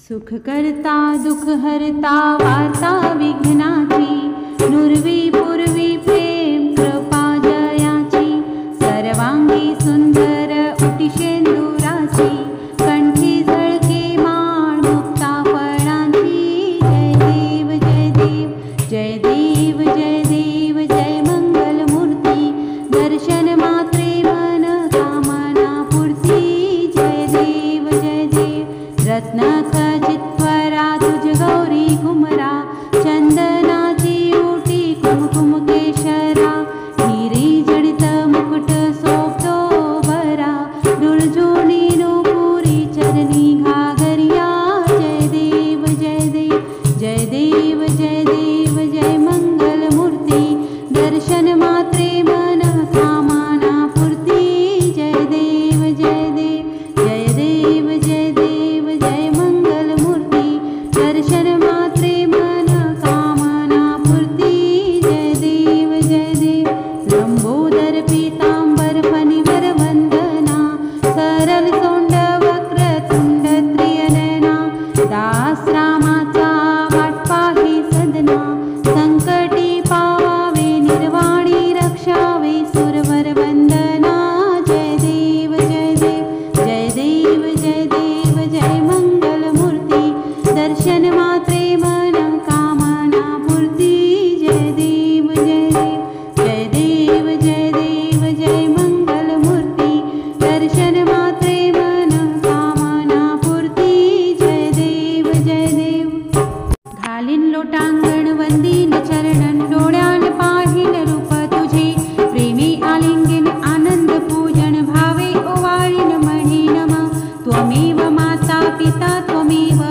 सुख करता दुख हरता वार्ता विघ्नाची, नुरवी पूर्वी प्रेम कृपा जयाची, सर्वांगी सुंदर उटिशेंदुराची, कंठी झळके माळ मुक्ता फळांची। जय देव जय देव जय देव जय देव जय मंगल मूर्ती, दर्शन मात्रे मन कामना पूर्ती। जय देव रत्न खचित्वरा तुझ गौरी घुमरा, चंदनाची ओटी कुमकुम केशरा, हिरी जडित मुकुट सोपतो बरा, दुळजोणी नूपुरी चरणी घागरिया। जय देव जय देव जय देव जय देव जय मंगल मूर्ती, दर्शन मात्रे मन कामना पूर्ती। जय देव जय देव जय देव जय देव जय मंगल मूर्ती, दर्शन मात्रे मन कामना पूर्ती। जय देव लंबोदर पीतांबर फणीवर वंदना, सरल सोंड वक्रतुंड त्रिनयना, दास रामाचा वाट पाही सदना, संकटी पावावे निर्वाणी रक्षावे सुरवर वंदना। जय देव जय देव जय देव जय देव जय मंगल मूर्ती, दर्शन मात्रे मन कामना पूर्ती। जय देव जय देव जय देव जय देव जय मंगल मूर्ती, दर्शन मात्रे मन कामना पूर्ती। जय देव घालीन लोटांगण वंदीन चरणन, डोळ्यान पाहिल रूप तुझे, प्रेमी आलिंगन आनंद पूजन, भावे ओवाळीन म्हणी नम, त्वमेव माता पिता त्वमेव